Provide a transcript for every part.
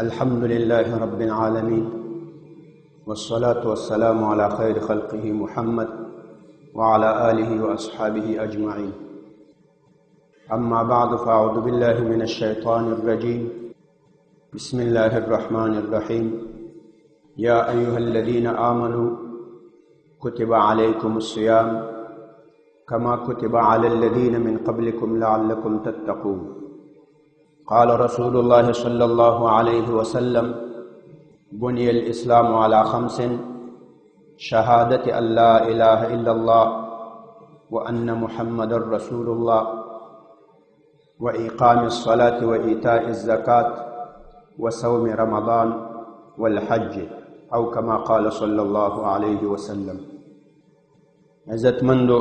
الحمد لله رب العالمين والصلاة والسلام على خير خلقه محمد وعلى آله وأصحابه أجمعين. أما بعد فأعوذ بالله من الشيطان الرجيم. بسم الله الرحمن الرحيم. يا أيها الذين آمنوا كتب عليكم الصيام كما كتب على الذين من قبلكم لعلكم تتقون. قال رسول الله صلى الله عليه وسلم: بني الإسلام على 5: شهادة أن لا إله إلا الله وأن محمد رسول الله وإقام الصلاة وإيتاء الزكاة وصوم رمضان والحج أو كما قال صلى الله عليه وسلم. عزت مندو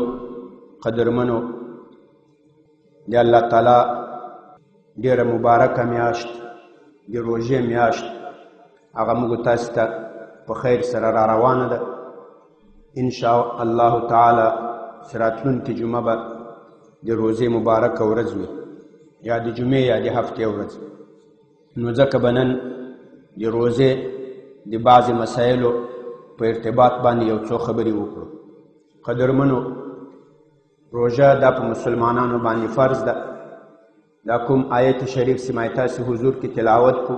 قدر منو دی الله تعالی ډیره مبارکه میاشت د روژې میاشت هغه موږ تاسو ته په خیر سره را روانه ده. انشاء الله تعالی راتلونکې جمعه به د روژې مبارکه ورځ وي، یا د جمعې یا د هفتې ورځ. نو ځکه به نن د روژې د بعضې مسایلو په ارتباط باندې یو څو خبرې وکړو. قدرمنو، روژه دا په مسلمانانو باندې فرض ده. دا کوم آیت شریف سمای تاسو حضور کی تلاوت کو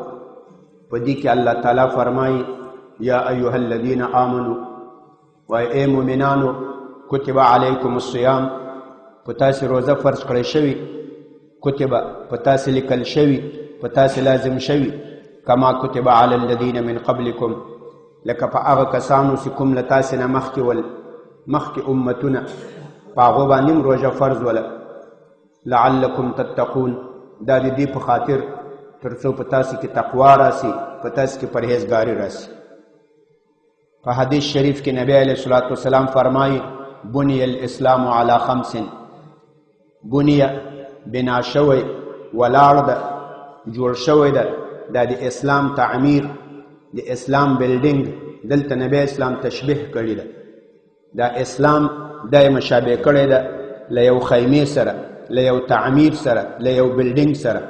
پدې کې الله تعالی فرمایي: یا ایها الذین آمنوا، و ای مؤمنانو، کتب علیکم الصیام، پتا سي روزه فرض کړی شوی، کتب پتا سي لیکل شوی، پتا سي لازم شوی، کما کتب علی الذین من قبلکم، لکه په هغه کسانو چې کوم له تاسو نه مخکې امتونه په هغو باندې روژه فرض وله. لعلکم تتقون، دا د دې په خاطر تر څو په تاسو کې تقوا راسي، په تاسو کې پرهیزګاري راسي. په حدیث شریف کې نبی علیه الصلاة والسلام فرمایي: بنی الاسلام علی 5. بنیه بنا شوی، ولاړ ده، جوړ شوی ده. دا د اسلام تعمیر، د اسلام بلډینګ، دلته نبی اسلام تشبیه کړی ده. دا اسلام دا مشابه کړی ده له یو خیمې سره، له یو تعمیر سره، له یو بلډینګ سره.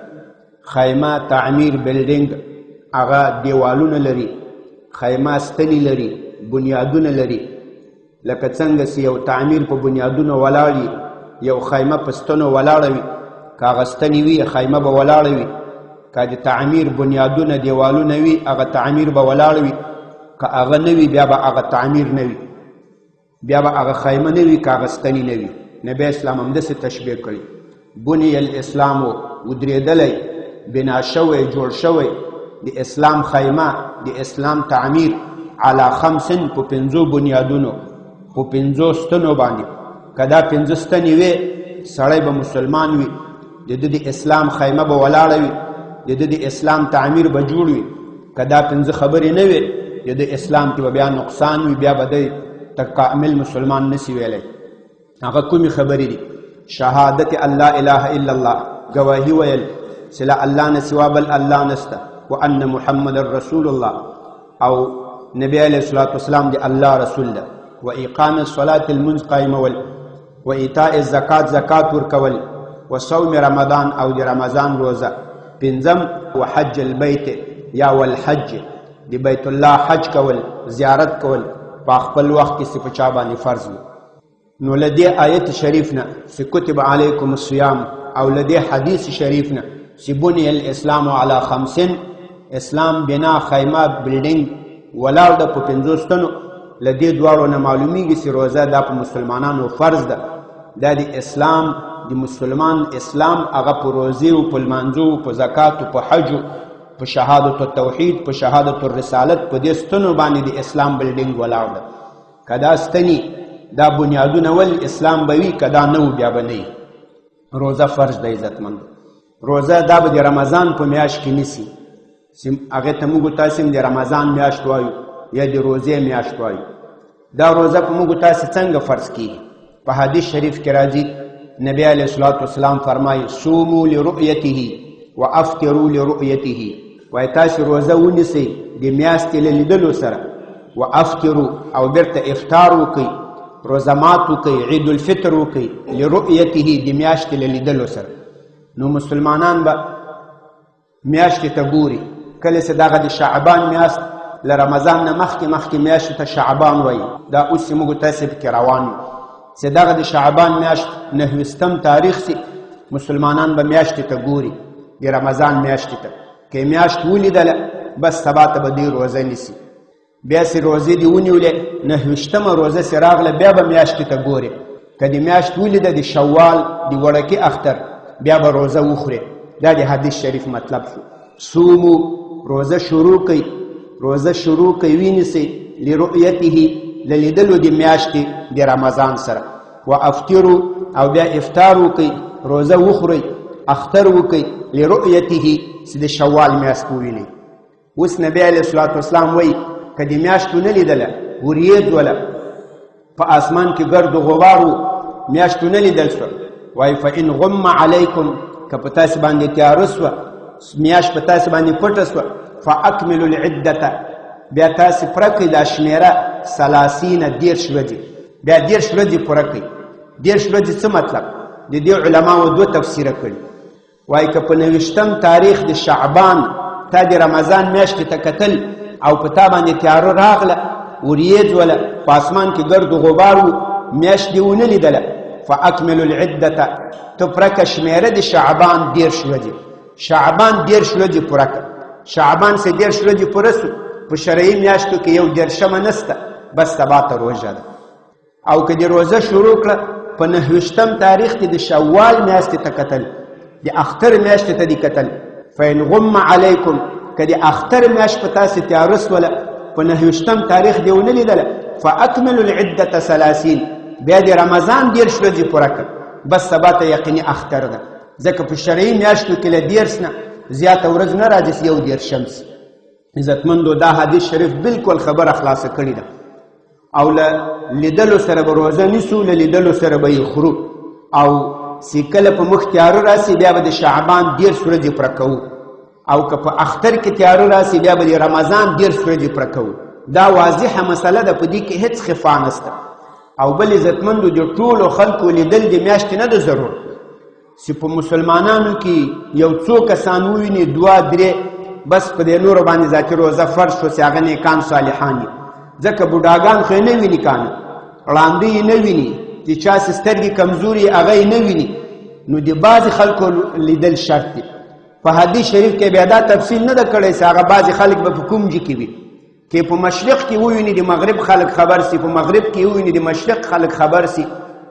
خیمه، تعمیر، بلډینګ هغه دیوالونه لري، خیمه ستنې لري، بنیادونه لري. لکه څنګه چې یو تعمیر په بنیادونو ولاړ وي، یو خیمه په ستنو ولاړه وي. که هغه ستنې وي خیمه به ولاړه وي. که د تعمیر بنیادونه دیوالونه وي هغه تعمیر به ولاړ وي. که هغه نه وي بیا به هغه تعمیر نه وي، بیا به هغه خیمه نه وي، که هغه ستنې نه وي. نبی اسلام همداسې تشبیه کړي: بنی الاسلام، ودرېدلی، بنا شوی، جوړ شوی د اسلام خیمه، د اسلام تعمیر علی 5 په 5 بنیادونو، په 5 ستنو باندې. که دا 5 ستنې وي سړی به مسلمان وي، د ده د اسلام خیمه به ولاړه وي، د ده د اسلام تعمیر به جوړ وي. که دا 5 خبرې نه وي د ده اسلام کې به بیا نقصان وي، بیا به دی کامل مسلمان نسی ویلی. هغه کومې خبرې دي؟ شهادت ان لا اله الا الله، گواهی ویل چې لا الله نه سوا بل الله نسته، وان محمد رسول الله، او نبی علیه الصلاة والسلام دی الله رسول ده. و اقام الصلاة، المنځ قایمول، و ایتاء الزکات، زکات ورکول، و صوم رمضان، او د رمضان روزه. 5 و حج البیت، یا والحج، دی بیت الله حج کول، زیارت کول په خپل وخت کې چې په چا باندې فرض وي. نو لدی آیت شریف نه چې کتب علیکم الصیام، او لدی حدیث شریف نه چې بنی الاسلام علی 5، اسلام بنا خیمه بلډینګ ولاړ ده په 5 ستنو. لدی دواړو نه معلومیږي چې روزه دا په مسلمانانو فرض ده. دا د اسلام، د مسلمان اسلام هغه په روزې او په لمانځو، په زکات او په حج، په شهادت التوحید، په شهادت الرسالت، په دې ستنو باندې د اسلام بلډینګ ولاړ ده. که دا ستنې، دا بنیادونه ول اسلام به وي، که دا نه و بیا به نه. روزه فرض ده. عزتمند، روزه دا به د رمضان په میاشت کې نیسي، هغې ته موږ تاسې د رمضان میاشت وایو یا د روزې میاشت وایو. دا روزه په موږ تاسې څنګه فرض کېږي؟ په حدیث شریف کې راځي، نبی علیه الصلاة والسلام فرمایي: صوموا لرؤیته و افطروا لرؤیته. وایي تاسې روزه ونیسئ د میاشتې له لیدلو سره، و افطروا، او بیرته افطار وکئ، روزمات وکئ، عید الفطر وکئ، لرؤیته، د میاشتې له لیدلو سره. نو مسلمانان به میاشتې ته ګوري، کله چې دغه د شعبان میاشت له رمضان نه مخکې میاشتو ته شعبان وایي. دا اوس چې موږ تاسې پکې روان یو چې دغه د شعبان میاشت 9 تاریخ سي مسلمانان به میاشتې ته ګوري، د رمضان میاشتې ته. که میاشت ولیدله بس سبا ته به دوی روزه نیسي. بیا چې روزې دې ونیولې 9 روزه چې راغله بیا به میاشتې ته ګورې. که د میاشت ولیده د شوال د وړکي اختر بیا به روزه وخورې. دا د حدیث شریف مطلب شو. صومو روزه شروع کوي ونیسئ لرؤیته للیدلو د میاشتې د رمضان سره. و افطرو او بیا افطار وکئ روزه وخورئ اختر وکئ لرؤیته چې د شوال میاشت ووینئ. اوس نبی علیه الصلاة والسلام وایي که د میاشتو نه لیدله وریځ وله په اسمان کې ګرد و غبار و میاشتو نه لیدل شوه وایي فإن غم علیکم که په تاسې باندې تیاره شوه میاشت په تاسې باندې پټه شوه فاکملوا العدته بیا تاسې پوره کړئ دا شمېره 30 ورځې بیا 10 ورځې پوره کړئ. 10 ورځې څه مطلب؟ د دې علماو 2 تفسیره کړي. وایي که په 29 تاریخ د شعبان تا د رمضان میاشتې ته کتل او په تا باندې تیاره راغله وریځ وله په اسمان کې ګرد و غبار و میاشت دې ونه لیدله فاکملوا العدته ته پوره کړه شمېره د شعبان 10 ورځې. شعبان 10 ورځې پوره کړه. شعبان چې 10 ورځې پوره سو په شرعي میاشتو کې یو 10مه نسته بس سبا ته روژه ده. او که د روزه شروع کړه په 29 تاریخ کې د شوال میاشتې ته کتل د اختر میاشتې ته دې کتل فإن غم علیکم که د اختر میاشت په تاسې تیاره سوله په 29 تاریخ دې ونه لیدله فاکملوا العدة 30 بیا د رمضان 10 ورځې پوره کړه بس سبا ته یقیني اختر ده. ځکه په شرعي میاشتو کې له 10 نه زیاته ورځ نه راځي یو 10 عزتمندو دا حدیث شریف بالکل خبره خلاصه کړې ده. او له لیدلو سره به روزه نیسو له لیدلو سره به یې خورو. او چې کله په مخ تیاره راسي بیا به د شعبان 10 ورځې پوره کوو. او که په اختر کې تیاره راسي بیا به د رمضان 10 ورځې پوره کوو. دا واضحه مسله ده، په دې کې هیڅ خفا نشته. او بل عزتمندو د ټولو خلکو لیدل د میاشتې نه ده ضرور چې په مسلمانانو کې یو څو کسان وویني 2-3 بس په دې نورو باندې ذاتي روزه فرض شو چې هغه نیکان صالحان دي. ځکه بوډاګان خو یې نه ویني کانه ړانده یې نه ویني چې چا چې سترګې کمزوري هغه یې نه ویني. نو د بعضې خلکو لیدل شرط دی. په حدیث شریف کې بیا دا تفصیل نه ده کړی چې هغه بعضې خلک به په کوم ځای کې وي. که په مشرق کې وویني د مغرب خلک خبر سي، په مغرب کې وویني د مشرق خلک خبر سي،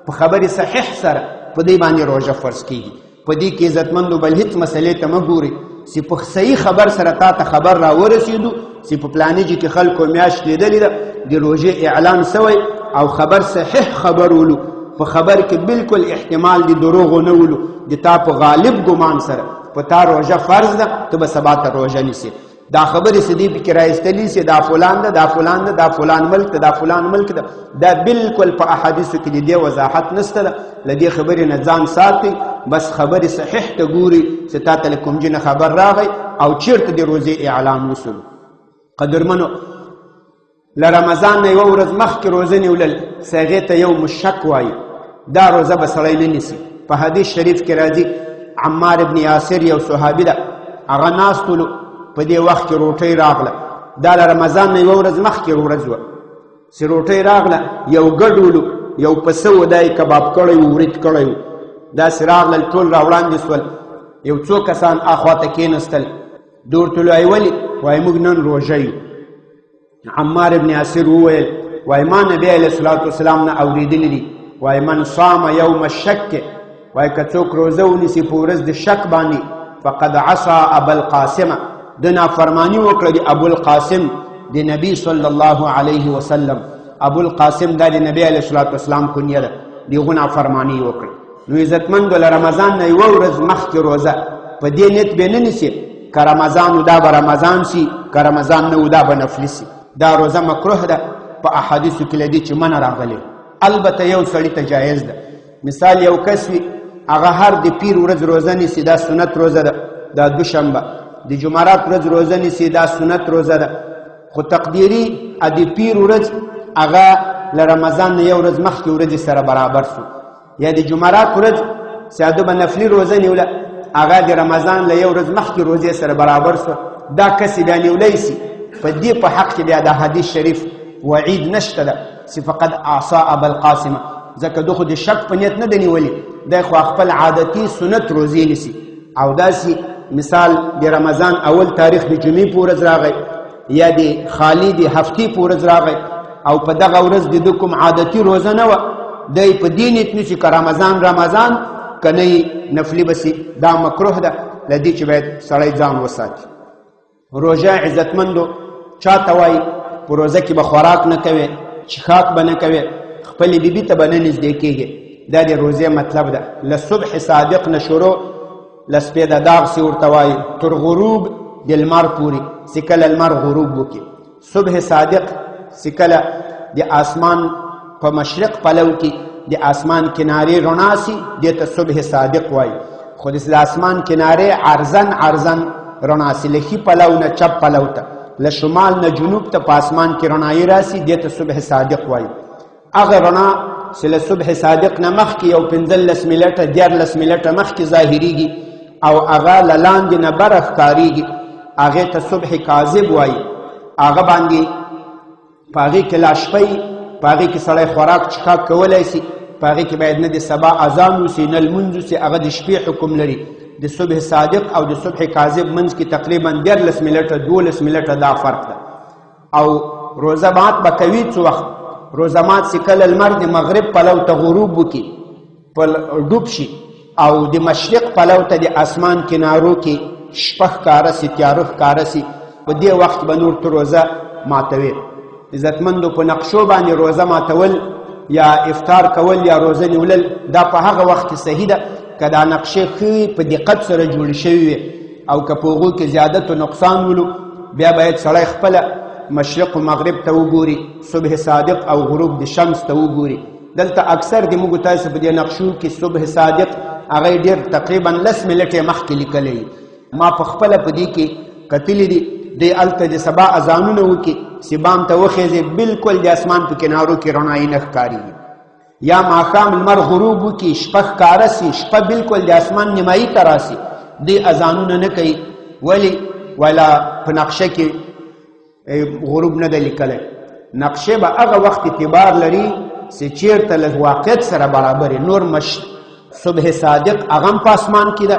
په خبرې صحیح سره په دې باندې روژه فرض کېږي. په دې کې عزتمندو بل هېڅ مسلې ته مه ګورئ چې په صحیح خبر سره تا ته خبر راورسېدو چې په پلاني ځای کې خلکو میاشت لیدلې ده د روژې اعلان سوی او خبر صحیح خبر ولو، په خبر کې بالکل احتمال د دروغو نه ولو، د تا په غالب ګمان سره په تا روژه فرض ده ته به سبا ته روژه نیسې. دا خبرې چې دې پکې رایستلي چې دا فلان ده دا فلان ده دا فلان ملک ده دا فلان ملک ده دا بالکل په احادیثو کې د دې وضاحت نشته ده. له دې خبرې نه ځان ساتئ. بس خبرې صحیح ته ګوري چې تا ته له کوم ځای نه خبر راغی او چېرته د روژې اعلان وسولو. قدرمنو له رمضان نه یوه ورځ مخکې روژه نیولل چې هغې ته یو مشک وایي دا روژه به سړی نه نیسي. په حدیث شریف کې راځي عمار ابن یاسر یو صحابي ده هغه ناستولو په دې وخت کې روټۍ راغله. دا له رمضان نه یوه ورځ مخکې ورځ وه چې روټۍ راغله یو ګډولو یو پسه و دا یې کباب کړی و ورید کړی و داسې راغلل ټول راوړاندې سول. یو څو کسان اخواته کېنستل ده ورته وایي ولې؟ وایي موږ نن روژه یو. عمار ابن یاسر وویل وایي ما نبي علیه الصلاة والسلام نه اورېدلي دي وایي من صام یوم الشک وایي که څوک روژه ونیسي په ورځ د شک باندې فقد عصا ابا القاسمه د نافرماني وکړه د ابوالقاسم د نبي صلی الله علیه وسلم. ابوالقاسم دا د نبي علیه الصلاة والسلام کنیه ده. د هغو نافرماني وکړه. نو عزتمندو له رمضان نه یوه ورځ مخکې روژه په دې نیت به نه نیسي که رمضان و دا به رمضان سي که رمضان نه و دا به نفلي سي. دا روژه مکروه ده په احادیثو کې له دې چې منع راغلی. البته یو سړي ته جایز ده. مثال یو کس وي هغه هر د پیر ورځ روژه نیسي دا سنت روژه ده. دا دوشنبه د جمعرات ورځ روژه نیسي دا سنت روژه ده. خو تقدیري د پیر ورځ هغه له رمضان نه یو ورځ مخکې ورځې سره برابر سو. یا د جمعرات ورځ چې ده به نفلي روژه نیوله هغه د رمضان له یو ورځ مخکې روژې سره برابر سو دا کسی بیا نیولی سي په دې په حق کې بیا دا حدیث شریف وعید نشته ده چې فقد اعصى ابا القاسم، ځکه دو خو د شک په نیت نه دی نیولي، دی خو خپل عادتي سنت روزې نیسي. او داسې مثال د رمضان اول تاریخ د جمعې په ورځ راغی یا د خالی د هفتې په ورځ راغی او په دغه ورځ د ده کوم عادتي روزه نه وه، دی په دې نیت نیسي که رمضان که نه نفلي بسي، دا مکروه ده له دې چې باید سړی ځان وساتي. روژه عزتمندو چاته وایي په روزه کې به خوراک نه کوې، چښاک به نه کوې، خپلې بیبي ته به نه نږدې کېږې. دا د روزې مطلب ده. له صبح صادق نه شروع له سپېده داغ سي ورته وایي تر غروب د لمر پورې، چې کله لمر غروب وکړي. صبح صادق چې کله د آسمان په مشرق پلو کې د آسمان کنارې رڼا سي، دې ته صبح صادق وایي. خو د آسمان کنارې عرضن رڼا سي، له ښي پلو نه چپ پلو ته، له شمال نه جنوب ته په آسمان کې رڼایي راسي، دې ته صبح صادق وایي. هغه رڼا چې له صبح صادق نه مخکې یو 15 منټه 14 منټه مخکې ظاهریږي او هغه له لاندې نه بره ښکارېږي، هغې ته صبح کاذب وایي. هغه باندې په هغې کې لا شپه وي، په هغې کې سړی خوراک چښاک کولی سي، په هغې کې باید نه د سبا اذان وسي نه لمونځ وسي، هغه د شپې حکم لري. د صبح صادق او د صبح کاذب منځ کې تقریبا 14 منټه 12 منټه دا فرق ده. او روزه مات به کوي څه وخت؟ روزه مات چې کله لمر د مغرب پلو ته غروب وکړي، ډوب شي او د مشرق پلو ته د آسمان کنارو کې شپه ښکاره سي، تیاره ښکاره سي، په دې وخت به نور ته روزه ماتوي. عزتمندو په نقشو باندې روزه ماتول یا افطار کول یا روزه نیولل دا په هغه وخت کې صحیح ده که دا نقشې ښې په دقت سره جوړې شوي وي، او که په هغو کې زیادت و نقصان ولو بیا باید سړی خپله مشرق و مغرب ته وګوري، صبح صادق او غروب د شمس ته وګوري. دلته اکثر د موږ تاسو په دې نقشو کې صبح صادق هغه ډېر تقریبا 10 منټې مخکې لیکلی. ما په خپله په دې کې کتلي دي، دی هلته د سبا اذانونه وکړي، سبام ته وخېځي، بلکل د اسمان په کنارو کې رڼایي نه ښکارېږي. یا ماښام لمر غروب وکړي، شپه ښکاره سي، شپه بلکل د اسمان نیمایي ته راسي، دی اذانونه نه کوي. ولې؟ ولا په نقشه کې غروب نه ده لیکلی. نقشې به هغه وخت اعتبار لري چې چېرته له واقعیت سره برابرې. نور صبح صادق هغه هم په اسمان کې ده،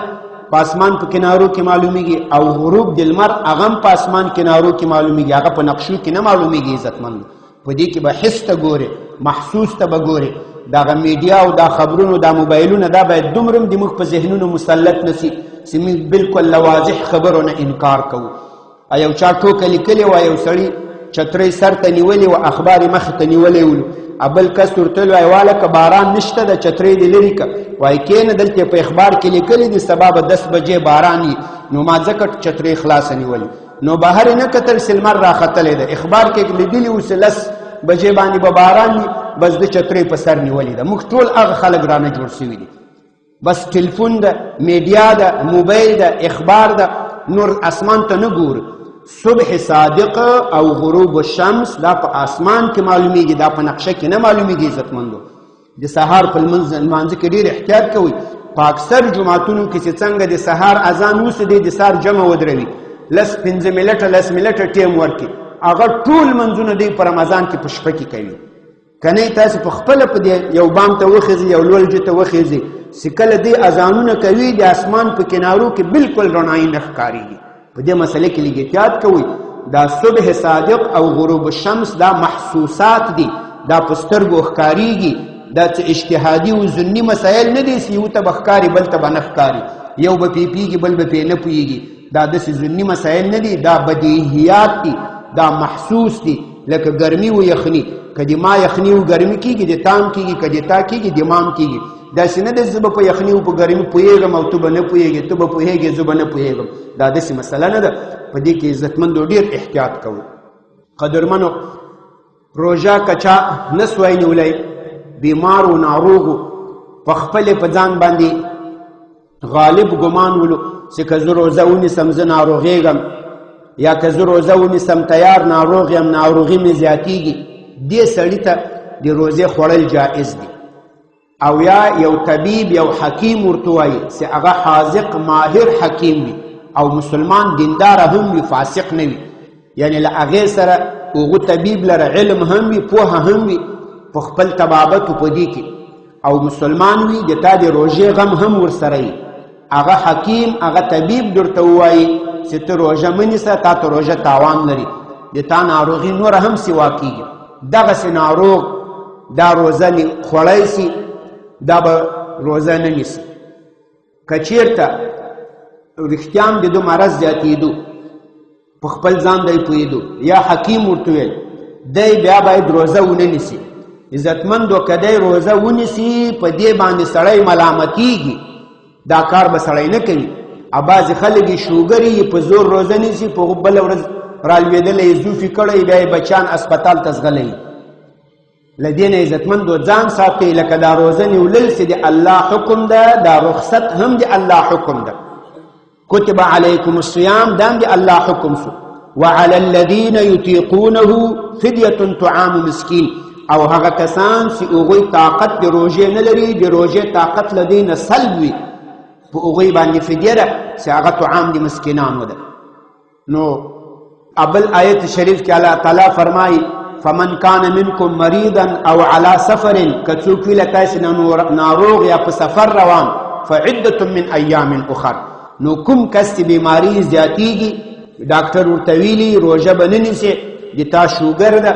په اسمان په کنارو کې معلومیږي، او غروب د لمر هغه هم په اسمان کنارو کې معلومیږي، هغه په نقشو کې نه معلومیږي. عزتمند په دې کې به حس ته ګورې، محسوس ته به ګورې. دغه میډیا او دا خبرونو دا موبایلونه دا باید دومره د موږ په ذهنونو مسلط نه سي چې موږ بلکل له واضح خبرو نه انکار کوو. یو چا ټوکه لیکلې وه، یو سړي چترۍ سر ته نیولې وه، اخبار یې مخې ته نیولی ولو، بل کس ورته ویل وایي واله که باران نشته ده چترۍ دې لرې که، وایي کښېنه دلته په اخبار کې لیکلي دي سبا به 10 بجې باران وي، نو ما ځکه چترۍ خلاصه نیولې. نو بهر یې نه کتل چې لمر راختلی ده، اخبار کې لیدلي وو چې 10 بجې باندې به باران وي، بس د چترۍ په سر نیولې ده. موږ ټول هغه خلک رانه جوړ شوي دي، بس ټلیفون ده، میډیا ده، موبایل ده، اخبار ده، نور اسمان ته نه ګورو. صبح صادق او غروب الشمس دا په آسمان کې معلومیږي، دا په نقشه کې نه معلومیږي. عزتمندو د سهار په لمانځه کې ډېر احتیاط کوئ. په اکثر جماعتونو کې چې څنګه د سهار اذان وسي دی د سهار جمع ودروي، 15 منټه 10 منټه ټیم ورکړي، هغه ټول منځونه دی په رمضان کې په شپه کې کوي. که نه تاسو په خپله په دې یو بام ته وخېځئ، یو لولجې ته وخېځئ، چې کله دی اذانونه کوي د اسمان په کنارو کې بلکل رڼایي نه ښکارېږي. په دې مسئله کې لږ احتیاط کوئ. دا صبح صادق او غروب الشمس دا محسوسات دي، دا په سترګو ښکارېږي، دا څه اجتهادي و ظني مسایل نه دي چې یو ته به ښکاري بل ته به نه ښکاري، یو به پې پوهېږي بل به پې نه پوهېږي. دا داسې ظني مسایل نه دي، دا بدیهیات دي، دا محسوس دي. لکه ګرمي و یخني، که د ما یخني و ګرمي کېږي د تام کېږي، که د تا کېږي د مام کېږي. داسې نه ده زه به په یخني و په ګرمي پوهېږم او ته به نه پوهېږې، ته به پوهېږې زه به نه پوهېږم. دا داسې مسله نه ده. په دې کې عزتمندو ډېر احتیاط کوو. قدرمنو روژه که چا نه سوی نیولی، بیمار و ناروغ په خپلې په ځان باندې غالب ګمان ولو چې که زه روژه ونیسم زه ناروغېږم، یا که زه روژه ونیسم تیار ناروغ یم، ناروغي مې زیاتېږي، دې سړي ته د روژې خوړل جائز دي. او یا یو طبیب یو حکیم ورته وایي چې هغه حاذق ماهر حکیم وي او مسلمان دیندار هم وي فاسق نه وي یعنی له هغې سره هغو طبیب لره علم هم وي پوهه هم وي په خپل طبابتو په دې کې او مسلمان وي د تا د روژې غم هم ورسره وي هغه حکیم هغه طبیب درته ووایي چې ته روژه مه نیسه تا ته روژه تاوان لري د تا ناروغي نوره هم سوا کېږي دغسې ناروغ دا روزه خوړی سي دا به روزه نه نیسي که چېرته رښتیا هم د ده مرض زیاتېدو په خپل ځان دی پوهېدو یا حکیم ورته ویل دی بیا باید روزه ونه نیسي عزتمندو که دی روزه ونیسي په دې باندې سړی ملامتېږي دا کار به سړی نه کوي او بعضې خلک یې شوګر یې په زور روزه نیسي په بله ورځ رالوېدلی یې زوفي کړی بیا یې بچیان اسپتال ته ځغلی له دې نه عزتمندو ځان ساتئ لکه دا روزه نیولل چې د الله حکم ده دا رخصت هم د الله حکم ده کتب علیکم الصیام دا هم د الله حکم سو وعلى الذین یطیقونه فدیة طعام مسکین او هغه کسان چې هغوی طاقت د روژې نه لري د روژې طاقت له دې نه سلب وي په هغوی باندې فدیه ده چې هغه طعام د مسکینانو ده نو ابل آیت شریف کې الله تعالی فرمایي فمن کان منکم مریضا او علی سفر که څوک وي له تاسې نه ناروغ یا په سفر روان فعدة من ایام اخر نو کوم کس چې بیماري زیاتېږي ډاکټر ورته ویلي روژه به نه نیسي د تا شوګر ده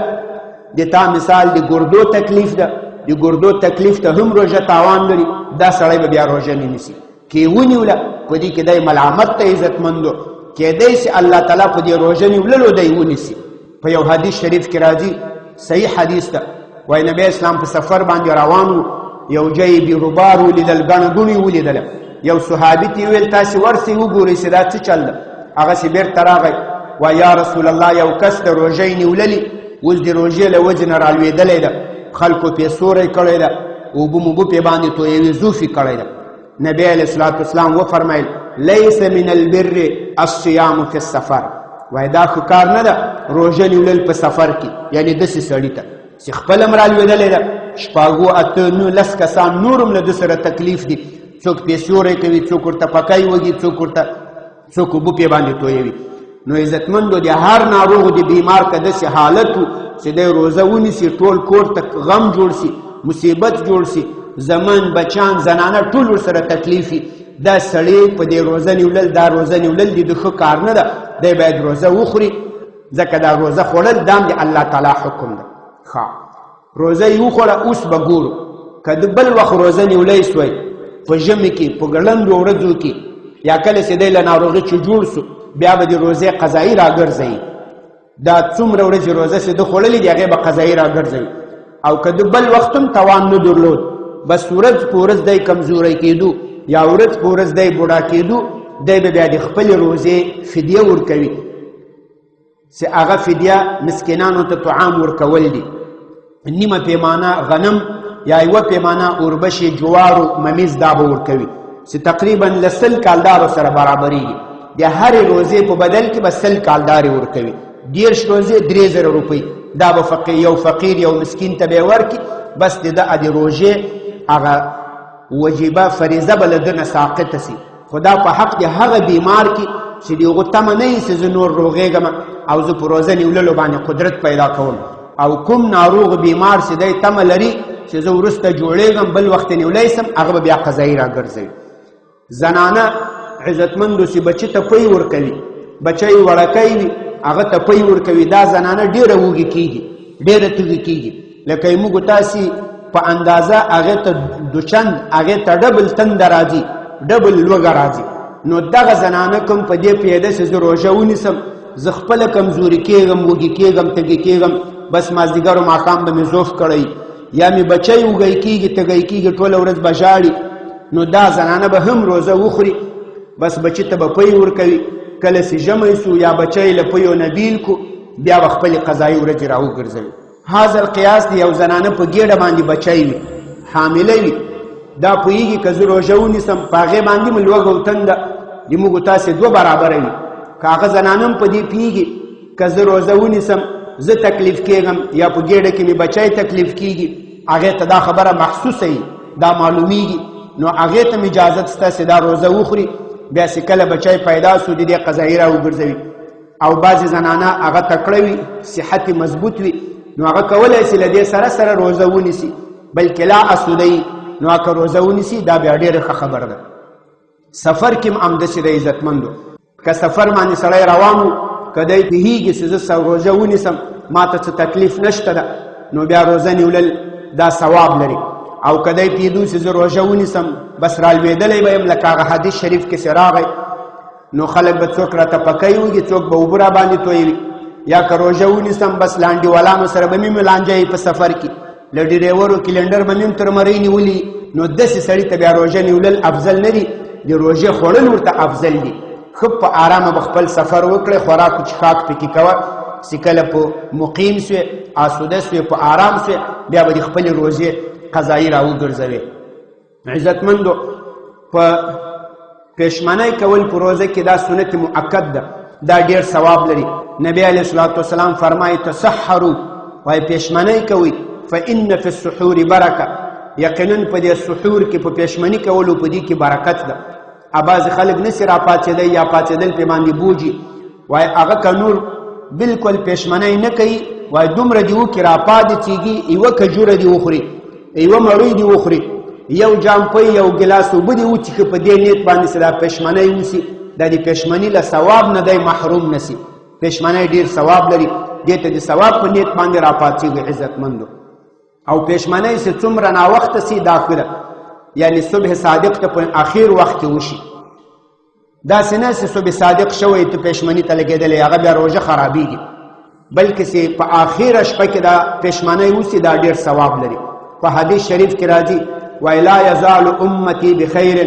د تا مثال د ګردو تکلیف ده د ګردو تکلیف ته هم روژه تاوان لري دا سړی به بیا روژه نه نیسي کې ونیوله په دې کې دی ملامت ته عزتمندو کېدی سي الله تعالی په دې روژه نیوللو دی ونیسي په یو حدیث شریف کې راځي صحیح حدیث ده وایي نبی اسلام په سفر باندې روان و یو ځای بیروبار ولیدل ګڼه ګوڼې ولیدله یو صحابي ته یې ویل تاسې ورسئ وګورئ چې دا څه چل ده هغسې بېرته راغی وایي یا رسول الله یو کس د روژې نیوللي اوس د روژې له وجې نه رالوېدلی ده خلکو پې سوری کړی ده اوبه موبه پې باندې تویوي زوفي کړی ده نبی علیه الصلاة والسلام وفرمیل لیس من البر الصیام فی السفر وایي دا ښه کار نه ده روژه نیولل په سفر کې یعنې داسې سړي ته چې خپله هم رالوېدلی ده شپاږو اته نولس کسان نور هم له ده سره تکلیف دي څوک پې سوری کوي څوک ورته پکی وږي څوک اوبه پې باندې تویوي نو عزتمندو د هر ناروغ د بیمار که داسې حالت و چې دی روزه ونیسي ټول کور ته غم جوړ سي مصیبت جوړ سي زمن بچان زنانه ټول ورسره تکلیف وي دا سړی په دې روزه نیولل دا روزه نیولل د ښه کار نه ده دی باید روزه وخوري ځکه دا روزه خوړل دا هم د الله تعالی حکم ده ښه روزه یې وخوړه اوس به ګورو که د بل وخت روزه نیولی سوی په ژمي کې په ګړندو ورځو کې یا کله چې دی له ناروغي چې جوړ سو بیا به د روزې قضایي راګرځوي دا څومره ورځې روزه چې ده خوړلې دي هغې به قضایي راګرځوي او که د بل وخت هم توان نه درلود بس ورځ په ورځ دی کمزوری کېدو یا ورځ په ورځ دی بوډا کېدو دی به بیا د خپلې روزې فدیه ورکوي چې هغه فدیه مسکینانو ته طعام ورکول دي نیمه پیمانه غنم یا یوه پیمانه اوربشې جوارو ممیز دا به ورکوي چې تقریبا له 100 کالدارو سره برابرېږي د هرې روزې په بدل کې به 100 کالدارې ورکوي 10 روزې 3000 روپۍ دا به یو فقیر یو مسکین ته به یې ورکړي بس د ده د روژې هغه وجیبه فریضه به له ده نه ساقطه سي خو دا په حق د هغه بیمار کې چې د هغو تمه نه وي چې زه نور روغېږم او زه په روزه نیوللو باندې قدرت پیدا کوم او کوم ناروغ بیمار چې دی تمه لري چې زه وروسته جوړېږم بل وخت نیولی سم هغه به بیا قضایي راګرځوي زنانه عزتمندو چې بچي ته پی ورکوي بچی وړکی وي هغه ته پی ورکوي دا زنانه ډېره وږې کېږي ډېره تږې کېږي لکه موږ تاسې په اندازه هغې ته دوچند هغې ته ډبل تنده راځي ډبل لوږه راځي نو دغه زنانه کوم په دې پوهېده چې زه روژه ونیسم زه خپله کمزوري کېږم وږې کېږم تږې کېږم بس مازدیګر و ماښام به مې زوف کړی یا مې بچی وږی کېږي تږی کېږي ټوله ورځ به ژاړي نو دا زنانه به هم روزه وخوري بس بچی ته به پی ورکوي کله چې ژمی سو یا بچی له پیو نه بیل کو بیا به خپلې قضایي ورځې راوګرځوي هذا القیاس دی یو زنانه په ګېډه باندې بچی وي حامله وي دا پوهېږي که زه روژه ونیسم په هغې باندې مې لوږه او تنده د موږ تاسې دوه برابره وي که هغه زنانه هم په دې پوهېږي که زه روژه ونیسم زه تکلیف کېږم یا په ګېډه کې مې بچی تکلیف کېږي هغې ته دا خبره محسوسه وي دا معلومیږي نو هغې ته م اجازت شته چې دا روزه وخوري بیا چې کله بچی پیدا سو د دې قضایي راوګرځوي. او بعضې زنانه هغه تکړه وي، صحت مضبوط وي، نو هغه کولی سي له دې سره سره روزه ونیسي، بلکې لا اسودی نو که روزه ونیسي دا بیا ډېره ښه خبر ده. سفر کې هم همداسې د عزتمندو که سفر باندې سړی روان و، که دی پوهېږي چې زه روژه ونیسم ما ته څه تکلیف نشته ده، نو بیا روزه نیولل دا ثواب لري. او که دی پوهېدو چې زه روژه ونیسم بس رالوېدلی به یم، لکه هغه حدیث شریف کې چې راغی نو خلک به څوک راته پکی وږي، څوک به اوبه راباندې تویوي، یا که روژه ونیسم بس لانډیوالانو سره به مې لانجه په سفر کې، له ډریورو کلنډر به مې تر مرۍ نیولي. نو داسې سړي ته بیا روژه نیولل افضل نه دي، د روژې خوړل ورته افضل دي. ښه په آرامه به خپل سفر وکړئ، خوراک و چښاک پکې کوه، چې کله په مقیم سوې آسوده سوې په آرام سوې بیا به د خپلې روژې قضایي راوګرځوې. عزتمندو په پېشمنۍ کول په روژه کې دا سنت مؤکد ده، دا ډېر ثواب لري. نبی علیه الصلاة والسلام فرمایي تسحروا، وایي پېشمنۍ کوئ، فإن فی السحور برکه، یقینا په دې سحور کې په پېشمني کولو په دې کې برکت ده. بعضې خلک نسي راپاڅېدی یا پاڅېدل پې باندې بوجي، وایي هغه که نور بلکل پېشمنۍ نه کوي، وایي دومره دې وکړي راپاڅېږي، یوه کجوره دې وخوري، یوه مړۍ دې وخوري، یو جام پی یو ګلاس اوبه دې وڅښي، په دې نیت باندې چې دا پېشمنۍ وسي، دا د پېشمني له ثواب نه دی محروم نسي. پېشمنۍ ډېر ثواب لري، دې ته د ثواب په نیت باندې راپاڅېږي عزتمندو. او پېشمنۍ چې څومره ناوخته سي داخله، یعنی صبح صادق ته په اخیر وخت کې وشي، داسې نه چې صبح صادق شوی ته پېشمني ته لګېدلی هغه بیا روژه خرابېږي، بلکې چې په آخره شپه کې دا پېشمنۍ وسي دا ډېر ثواب لري. په حدیث شریف کې راځي وایي لا یزال امتی بخیر،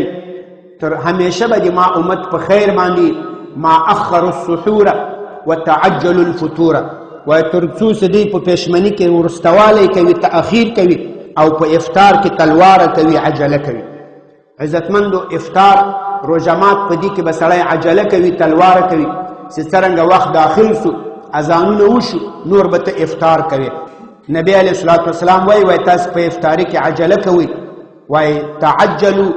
تر همیشه به د ما امت په خیر باندې، ما اخر السحور وتعجل الفطور، وایي تر څو چې دوی په پېشمني کې وروستوالی کوي، تأخیر کوي، او په افطار کې تلواره کوي، عجله کوي. عزتمندو افطار روژه مات په دې کې به سړی عجله کوي، تلواره کوي، چې څرنګه وخت داخل سو اذانونه وشو نور به ته افطار کوي. نبی علیه الصلاة والسلام وایي تاسو په افطاري کې عجله کوئ، وایي تعجلوا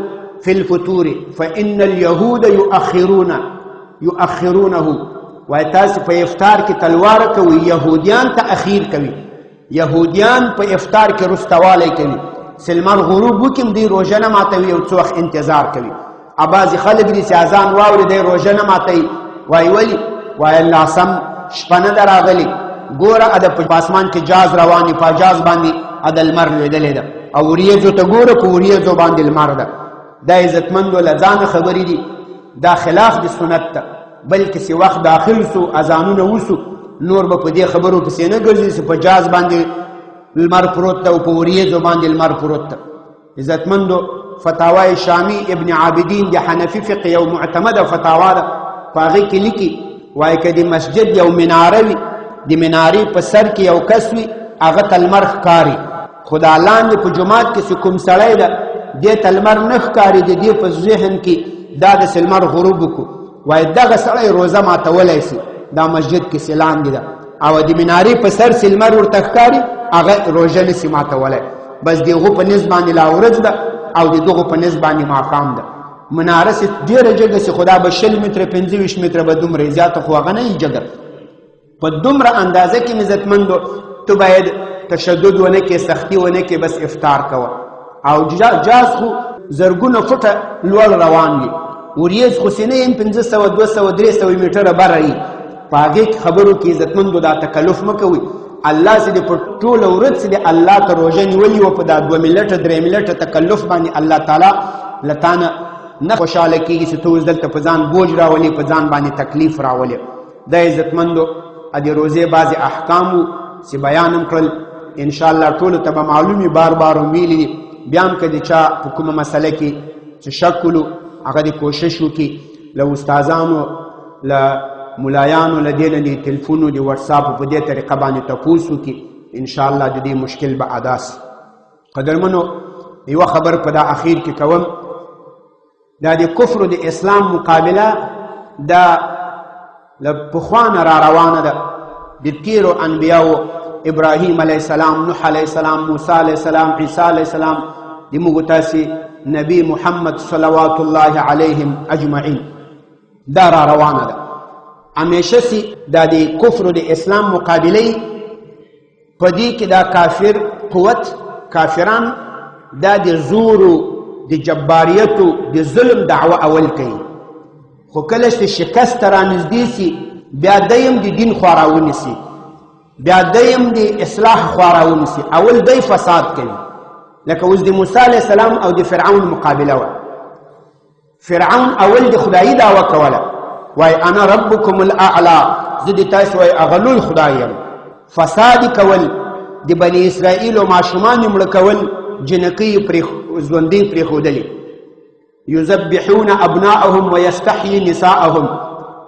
فی الفطور فإن اليهود یؤخرونه، وایي تاسو په افطار کې تلواره کوئ، یهودیان تأخیر کوي، یهودیان په افطار کې رستوالی کوي، سلمان غروب وکړي دوی روژه نه ماتوي، یو څه وخت انتظار کوي. بعضې خلک دي چې اذان واوري دی روژه نه ماتوي، وایي ولې؟ وایي ناسم شپه نه ده راغلې، ګوره اده په آسمان کې جاز روان په جاز باندې اده لمر لوېدلې ده، او وریځو ته ګوره په وریځو باندې لمر ده. دا عزتمندو له ځانه خبرې دي، دا خلاف د سنت ته، بلکې چې وخت داخل سو اذانونه وسو نور به په دې خبرو پسې نه ګرځي چې په جاز باندې لمر پروت ده او په وریځو باندې لمر پروت ده. عزتمندو فتاوای شامی ابن عابدین د حنفي فقه یو معتمده فتاوا ده، په هغې کې لیکي وایي که د مسجد یو مناره وي، د منارې په سر کې یو کس وي، هغه ته لمر ښکاري، خو دا لاندې په جومات کې چې کوم سړی ده دې ته لمر نه ښکاري، د دې په ذهن کې دا داسې لمر غروب وکړو، وایي دغه سړی روزه ماتولی سي، دا مسجد کې چې لاندې ده، او د منارې په سر چې لمر ورته ښکاري هغه روژه نسي ماتولی، بس د هغو په نس باندې لا ورځ ده او د دغو په نس باندې ماښام ده. مناره چې ډېره جګه سي، خو دا به 20 متره 25 متره به دومره زیاته، خو هغه نه وي جګه، په دومره اندازه کې عزتمندو تو باید تشدد ونه کې، سختی ونه کې، بس افطار کوه. او جاز خو زرګونه فټه لوړ روان وي، وریځ خو سینه یم 500 200 300 میټره بره وي، په هغې خبرو کې عزتمندو دا تکلف مه کوئ. الله چې د په ټوله ورځ چې د الله ته روژه نیولي وه په دا 2 منټه 3 منټه تکلف باندې الله تعالی له تا نه خوشحاله کېږي چې ته اوس دلته په ځان بوج راولې، په ځان باندې تکلیف راولې. دا عزتمندو د روژې بعضې احکامو چې بیان هم کړل، انشاءالله ټولو ته به معلومي، بار بار هم ویلي دي، بیا هم که د چا په کومه مسله کې چې شک کولو هغه د کوشش وکړي، له استادانو له ملایانو له دې نه د تلیفونو د وټساپ په دې طریقه باندې تپوس وکړي، انشاءالله د دې مشکل به ادا سي. قدرمنو یوه خبر په دا اخیر کې کوم، دا د کفر د اسلام مقابله دا له پخوا نه را روانه ده، د تیرو انبیاو ابراهیم علیه السلام، نوح علیه السلام، موسی علیه السلام، عیسی علیه السلام، د موږ تاسې نبی محمد صلوات الله علیهم اجمعین. دا را روانه ده. همیشه سي دا د کفر د اسلام مقابله په دې کې دا کافر قوت کافران دا د زورو د جباریتو د ظلم دعوه اول کوي، خو کله چې شکست را نږدې سي بیا دیم د دین خوا راونیسي، بیا دیم د اصلاح خوا راونیسي. اول دی فساد کوي، لکه اوس د موسی علیه السلام او د فرعون مقابله وه. فرعون اول د خدایي دعوه کوله، وای انا ربکم الاعلی، زه د تاسو وای هغه لوی خدای یم. فساد کول، د بني اسرائیلو ماشومان یې مړه کول، جنکۍ ژوندۍ پرېښودلې. یذبحون ابناءهم ویستحیي نساءهم،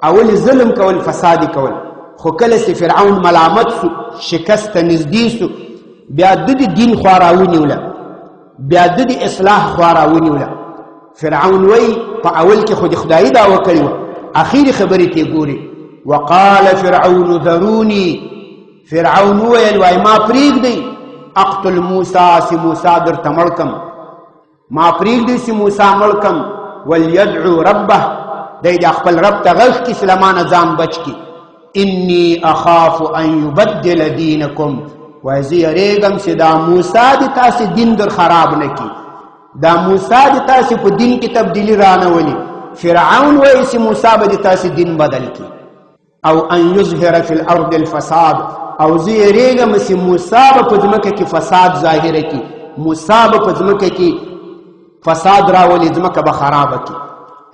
اول ظلم کول، فساد کول. خو کله چې فرعون ملامت سو، شکست ته نږدې سو، بیا د دین خوا راونیوله، بیا د اصلاح خوا راونیوله. فرعون وی په اول کې خو د خدایي دعوه کړې وه، اخیر خبرې ته ګوري. وقال فرعون ذروني، فرعون ویل وای ما پرېږدئ اقتل موسی، چې موسی درته مړ کم، ما پرېږدئ چې موسی مړ کم. وليدعو ربه، دی د خپل رب ته غږ کړي چې له ما نه ځان بچ کړي. انی اخاف ان یبدل دینکم، وای زه یریږم چې دا موسی د تاسې دین در خراب نه کړي، دا موسی د تاسې په دین کې تبدیلي رانولي. فرعون وایي چې موسی به د تاسې دین بدل کړي. او ان یظهر فی الارض الفساد، او زه یریږم چې موسی به په ځمکه کې فساد ظاهره کړي، موسی به په ځمکه کې فساد راولي، ځمکه به خرابه کړي.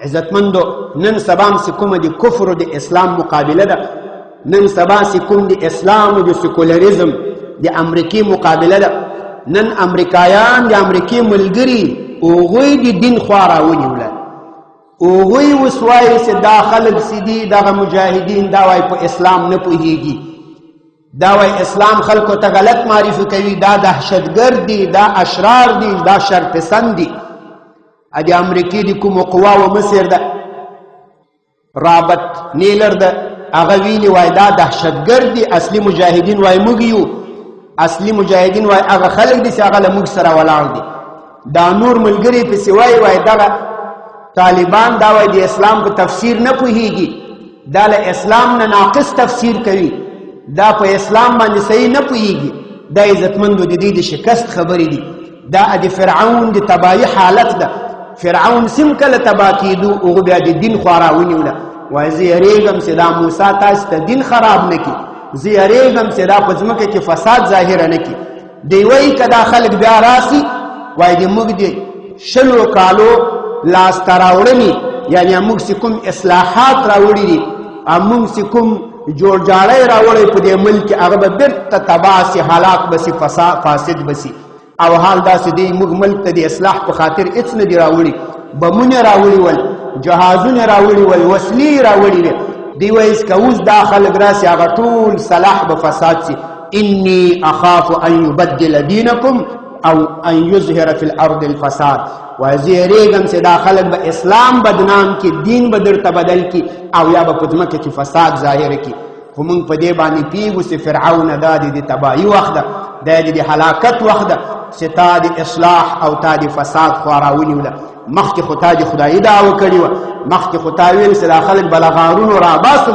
عزتمندو، نن سبا چې کومه د کفر او د اسلام مقابله ده، نن سبا چې کوم د اسلام او د سیکولریزم د امریکې مقابله ده، نن امریکایان د امریکې ملګري هغوی د دین خوا راونیوله. هغوی اوس وایي چې دا خلک چې دي دغه مجاهدین دا وایي په اسلام نه پوهېږي، دا وایي اسلام خلکو ته غلط معرفي کوي، دا دهشتګرد دي، دا اشرار دي، دا شرپسند دي. د امریکې د کومو قواو مصر ده رابط نیلر ده، هغه ویلي وایي دا دهشتګرد دي، اصلي مجاهدین وایي موږ یو، اصلي مجاهدین وایي هغه خلک دي چې هغه له موږ سره ولاړ دي. دا نور ملګري پسې وایي دغه طالبان دا وایي د اسلام په تفسیر نه پوهېږي، دا له اسلام نه ناقص تفسیر کوي، دا په اسلام باندې صحیح نه پوهېږي. دا عزتمندو د دې د شکست خبرې دي، دا د فرعون د تباهي حالت ده. فرعون سم کله تباه کېدو، هغه بیا د دین خوا راونیوله. وایي زه یریږم چې دا موسی تاسو ته دین خراب نه کړي، زه یریږم چې دا په ځمکه کې فساد ظاهره نه کړي. دی وایي که دا خلک بیا راسي، وایي د موږ د 100 کالو لاسته راوړنې، یعنې موږ چې کوم اصلاحات راوړي دي، موږ چې کوم جوړجاړی راوړی په دې ملک کې، هغه به بېرته تباه سي، هلاک به سي، فاسد به سي. او حال داسې دی موږ ملک ته د اصلاح په خاطر هېڅ نه دي راوړي، بمونه راوړي ول، جهازونه راوړي ول، وسلې راوړي وې. دی وایي که اوس دا خلک راسي هغه ټول صلاح به فساد سي. انی اخاف ان یبدل دینکم او ان یظهر فی الارض الفساد، وایي زه یریږم چې دا خلک به اسلام بدنام کړي، دین به درته بدل کړي، او یا به په ځمکه کې فساد ظاهره کړي. خو موږ په دې باندې پوهېږو چې فرعون دا د تباهي وخت ده، دا د هلاکت وخت ده، چې تا د اصلاح او تا د فساد خوا راونیوله. مخکې خو تا د خدایي دعوه کړې وه، مخکې خو تا ویل چې دا خلک به له غارونو راباسو،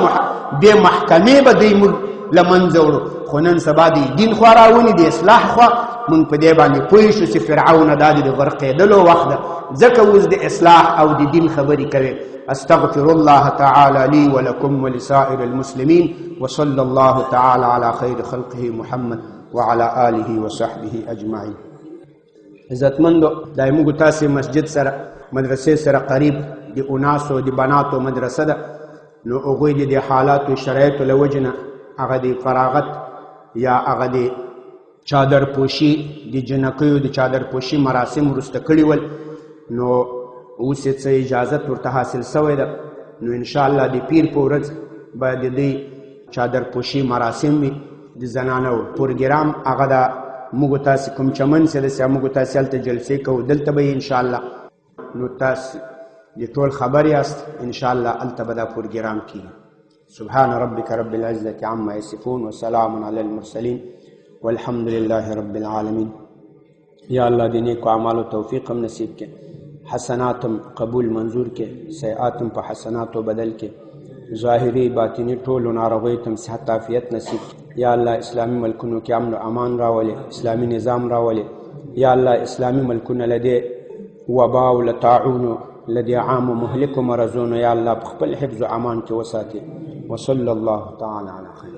بې محکمې به دوی موږ له منځه وړو. خو نن سبا د دین خوا راوني، د اصلاح خوا، موږ په دې باندې پوه شو چې فرعون دا د غرقېدلو وخت ده، ځکه اوس د اصلاح او د دین خبرې کوي. استغفر الله تعالى لي ولكم ولسائر المسلمين، وصلى الله تعالى على خير خلقه محمد وعلى آله وصحبه أجمعين. عزتمندو، دا موږ تاسې مسجد سره مدرسې سره قریب د اناسو د بناتو مدرسه ده، نو هغوی د دې حالاتو شرایطو له وجې نه هغه د فراغت یا هغه د چادر پوشي د جنکیو د چادر پوشي مراسم وروسته کړي ول، نو اوس یې څه اجازت ورته حاصل سوی ده. نو انشاءالله د پیر په ورځ به د دې چادر پوشي مراسم وي د زنانو پروګرام. هغه د موږ تاسې کوم چمن چې ده موږ تاسې هلته جلسې کوو، دلته به انشاءالله. نو تاسې د ټول خبر یاست، انشاءالله هلته به دا پروګرام کېږي. سبحان ربك رب العزة عما يصفون وسلام على المرسلين والحمد لله رب العالمين. یا الله د نیکو اعمالو توفیق هم نصیب کړي. حسناتم قبول منظور کې، سیئاتم په حسناتو بدل کې، ظاهري باطني ټولو ناروغیو ته صحت عافیت نصیب. یا الله اسلامي ملکونو کې امن و امان راولې، اسلامي نظام راولې. یا الله اسلامي ملکونه لدې وبا او له طاعونو لدې عام و مهلکو مرضونو یا الله په خپل حفظ و امان کې وساتې. وصلی الله تعالی علی خیر.